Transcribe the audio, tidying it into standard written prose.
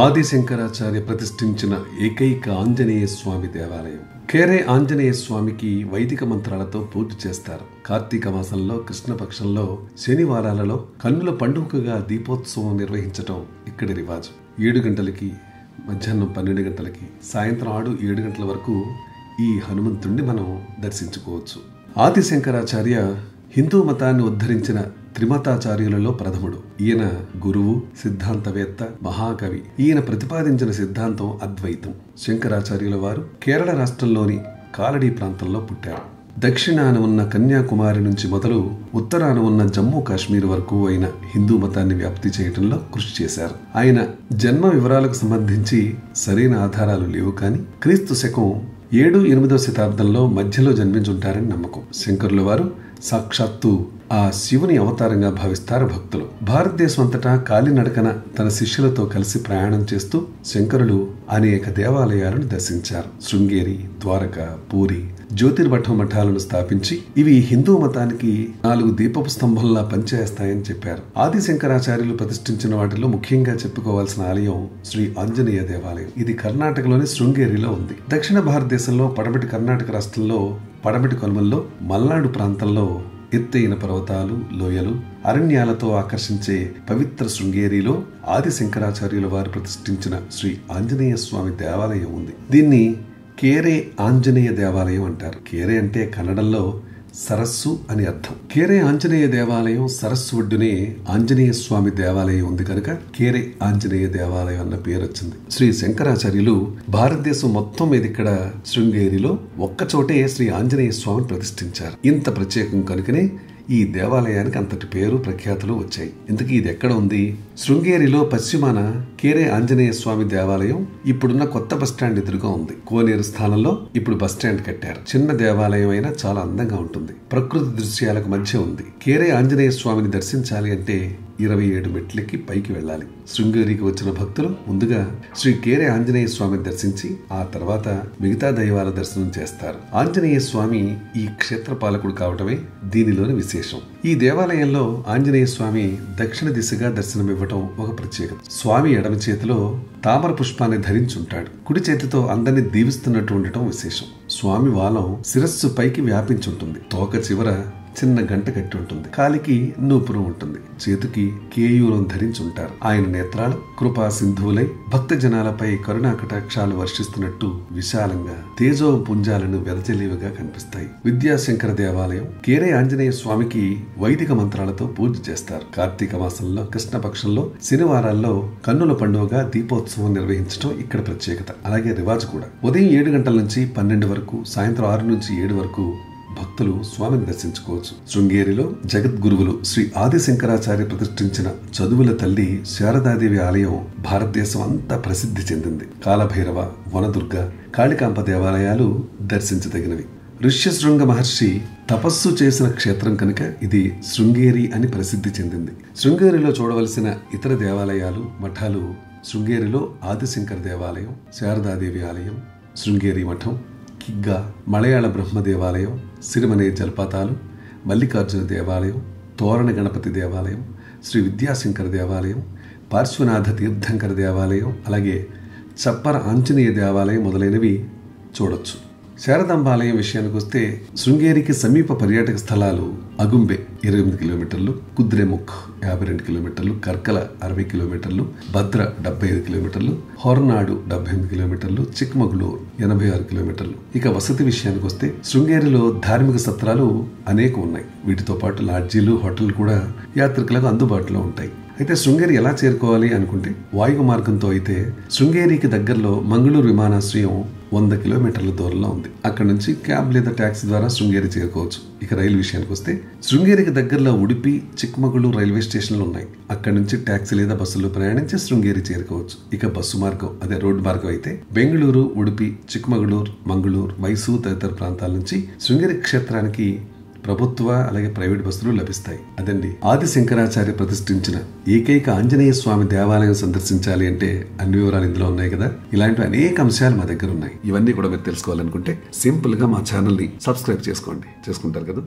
ఆది శంకరాచార్య ప్రతిష్ఠించిన ఏకైక ఆంజనేయ స్వామి దేవాలయం. కేరే ఆంజనేయ స్వామికి వైదిక మంత్రాలతో పూజ చేస్తారు. కార్తీక మాసంలో కృష్ణపక్షంలో శనివారాలలో కన్నుల పండుగగా దీపోత్సవం నిర్వహించటం ఇక్కడి రివాజు. 7 గంటలకి, మధ్యాహ్నం 12 గంటలకి, సాయంత్రం 6-7 గంటల వరకు ఈ హనుమంతుణ్ణి మనం దర్శించుకోవచ్చు. ఆది శంకరాచార్య హిందూ మతాన్ని ఉద్ధరించిన త్రిమతాచార్యులలో ప్రథముడు. ఈయన గురువు, సిద్ధాంతవేత్త, మహాకవి. ఈయన ప్రతిపాదించిన సిద్ధాంతం అద్వైతం. శంకరాచార్యుల వారు కేరళ రాష్ట్రంలోని కాలడీ ప్రాంతంలో పుట్టారు. దక్షిణాన ఉన్న కన్యాకుమారి నుంచి మొదలు ఉత్తరాన ఉన్న జమ్మూ కాశ్మీర్ వరకు అయిన హిందూ మతాన్ని వ్యాప్తి చేయడంలో కృషి చేశారు. ఆయన జన్మ వివరాలకు సంబంధించి సరైన ఆధారాలు లేవు, కానీ క్రీస్తు శకం 7-8వ శతాబ్దంలో మధ్యలో జన్మించుంటారని నమ్మకం. శంకరుల వారు సాక్షాత్తు ఆ శివుని అవతారంగా భావిస్తారు భక్తులు. భారతదేశం అంతటా కాలినడకన తన శిష్యులతో కలిసి ప్రయాణం చేస్తూ శంకరులు అనేక దేవాలయాలను దర్శించారు. శృంగేరి, ద్వారక, పూరి, జ్యోతిర్మఠం మఠాలను స్థాపించి ఇవి హిందూ మతానికి 4 దీపపు స్తంభంలా పనిచేస్తాయని చెప్పారు. ఆది శంకరాచార్యులు ప్రతిష్ఠించిన వాటిలో ముఖ్యంగా చెప్పుకోవాల్సిన ఆలయం శ్రీ ఆంజనేయ దేవాలయం. ఇది కర్ణాటకలోని శృంగేరిలో ఉంది. దక్షిణ భారతదేశంలో పడమటి కర్ణాటక రాష్ట్రంలో పడమటి కొలమల్లో మల్నాడు ప్రాంతంలో ఎత్తైన పర్వతాలు, లోయలు, అరణ్యాలతో ఆకర్షించే పవిత్ర శృంగేరిలో ఆది శంకరాచార్యుల వారు ప్రతిష్ఠించిన శ్రీ ఆంజనేయ స్వామి దేవాలయం ఉంది. దీన్ని కేరే ఆంజనేయ దేవాలయం అంటారు. కేరే అంటే కన్నడంలో సరస్సు అని అర్థం. కేరే ఆంజనేయ దేవాలయం సరస్సు ఒడ్డునే ఆంజనేయ స్వామి దేవాలయం ఉంది కనుక కేరే ఆంజనేయ దేవాలయం అన్న పేరు వచ్చింది. శ్రీ శంకరాచార్యులు భారతదేశం మొత్తం మీద ఇక్కడ శృంగేరిలో ఒక్కచోటే శ్రీ ఆంజనేయ స్వామిని ప్రతిష్ఠించారు. ఇంత ప్రత్యేకం కనుకనే ఈ దేవాలయానికి అంతటి పేరు ప్రఖ్యాతులు వచ్చాయి. ఇంతకీ ఇది ఎక్కడ ఉంది? శృంగేరిలో పశ్చిమాన కేరే ఆంజనేయ స్వామి దేవాలయం ఇప్పుడున్న కొత్త బస్టాండ్ ఎదురుగా ఉంది. కోనేరు స్థానంలో ఇప్పుడు బస్టాండ్ కట్టారు. చిన్న దేవాలయం అయినా చాలా అందంగా ఉంటుంది. ప్రకృతి దృశ్యాలకు మధ్య ఉంది. కేరే ఆంజనేయ స్వామిని దర్శించాలి అంటే 27 మెట్లకి పైకి వెళ్ళాలి. శృంగేరికి వచ్చిన భక్తులు ముందుగా శ్రీ కేరే ఆంజనేయ స్వామిని దర్శించి ఆ తర్వాత మిగతా దైవాల దర్శనం చేస్తారు. ఆంజనేయ స్వామి ఈ క్షేత్రపాలకుడు కావటమే దీనిలోని విశేషం. ఈ దేవాలయంలో ఆంజనేయ స్వామి దక్షిణ దిశగా దర్శనమివ్వటం ఒక ప్రత్యేకత. స్వామి ఎడమ చేతిలో తామర పుష్పాన్ని ధరించుంటాడు. కుడి చేతితో అందరినీ దీవిస్తున్నట్టు ఉండటం విశేషం. స్వామి వాలం శిరస్సు పైకి వ్యాపించుంటుంది. తోక చివర చిన్న గంట కట్టి ఉంటుంది. కాలికి నూపురం ఉంటుంది. చేతికి కేయూరం ధరించుంటారు. ఆయన నేత్రాలు కృపా సింధువులై భక్త జనాలపై కరుణా కటాక్షాలు వర్షిస్తున్నట్టు విశాలంగా తేజో పుంజాలను వెదజల్లివిగా కనిపిస్తాయి. విద్యాశంకర దేవాలయం. కేరే ఆంజనేయ స్వామికి వైదిక మంత్రాలతో పూజ చేస్తారు. కార్తీక మాసంలో కృష్ణపక్షంలో శనివారాల్లో కన్నుల పండుగగా దీపోత్సవం నిర్వహించడం ఇక్కడ ప్రత్యేకత. అలాగే రివాజు కూడా. ఉదయం 7 గంటల నుంచి 12 వరకు, సాయంత్రం 6 నుంచి 7 వరకు భక్తులు స్వామిని దర్శించుకోవచ్చు. శృంగేరిలో జగద్గురువులు శ్రీ ఆది శంకరాచార్య ప్రతిష్ఠించిన చదువుల తల్లి శారదాదేవి ఆలయం భారతదేశం అంతా ప్రసిద్ధి చెందింది. కాలభైరవ, వనదుర్గ, కాళికాంబ దేవాలయాలు దర్శించదగినవి. ఋష్యశృంగ మహర్షి తపస్సు చేసిన క్షేత్రం కనుక ఇది శృంగేరి అని ప్రసిద్ధి చెందింది. శృంగేరిలో చూడవలసిన ఇతర దేవాలయాలు, మఠాలు శృంగేరిలో ఆదిశంకర దేవాలయం, శారదాదేవి ఆలయం, శృంగేరి మఠం, కిగ్గా, మలయాళ బ్రహ్మ దేవాలయం, సిరిమనే జలపాతాలు, మల్లికార్జున దేవాలయం, తోరణ గణపతి దేవాలయం, శ్రీ విద్యాశంకర దేవాలయం, పార్శ్వనాథ తీర్థంకర దేవాలయం, అలాగే చప్పర ఆంజనేయ దేవాలయం మొదలైనవి చూడొచ్చు. శారదాంబాలయం విషయానికి వస్తే శృంగేరికి సమీప పర్యాటక స్థలాలు అగుంబె 28 కిలోమీటర్లు, కుద్రేముఖ్ 52 కిలోమీటర్లు, కర్కల 60 కిలోమీటర్లు, భద్ర 75 కిలోమీటర్లు, హోర్నాడు 78 కిలోమీటర్లు, చిక్మగళూరు 86 కిలోమీటర్లు. ఇక వసతి విషయానికి వస్తే శృంగేరిలో ధార్మిక సత్రాలు అనేకం ఉన్నాయి. వీటితో పాటు లాడ్జీలు, హోటళ్లు కూడా యాత్రికులకు అందుబాటులో ఉంటాయి. అయితే శృంగేరి ఎలా చేరుకోవాలి అనుకుంటే వాయు మార్గంతో అయితే శృంగేరికి దగ్గరలో మంగళూరు విమానాశ్రయం 100 కిలోమీటర్ల దూరంలో ఉంది. అక్కడ నుంచి క్యాబ్ లేదా ట్యాక్సీ ద్వారా శృంగేరి చేరుకోవచ్చు. ఇక రైలు విషయానికి వస్తే శృంగేరికి దగ్గరలో ఉడిపి, చిక్మగళూరు రైల్వే స్టేషన్లు ఉన్నాయి. అక్కడ నుంచి ట్యాక్సీ లేదా బస్సులో ప్రయాణించి శృంగేరి చేరుకోవచ్చు. ఇక బస్సు మార్గం, అదే రోడ్డు మార్గం అయితే బెంగళూరు, ఉడిపి, చిక్మగళూరు, మంగళూరు, మైసూరు తదితర ప్రాంతాల నుంచి శృంగేరి క్షేత్రానికి ప్రభుత్వ అలాగే ప్రైవేట్ బస్సులు లభిస్తాయి. అదండి ఆది శంకరాచార్య ప్రతిష్ఠించిన ఏకైక ఆంజనేయ స్వామి దేవాలయం సందర్శించాలి అంటే అన్ని వివరాలు ఇందులో ఉన్నాయి కదా. ఇలాంటి అనేక అంశాలు మా దగ్గర ఉన్నాయి. ఇవన్నీ కూడా మీరు తెలుసుకోవాలనుకుంటే సింపుల్ గా మా ఛానల్ ని సబ్స్క్రైబ్ చేసుకుంటారు కదా.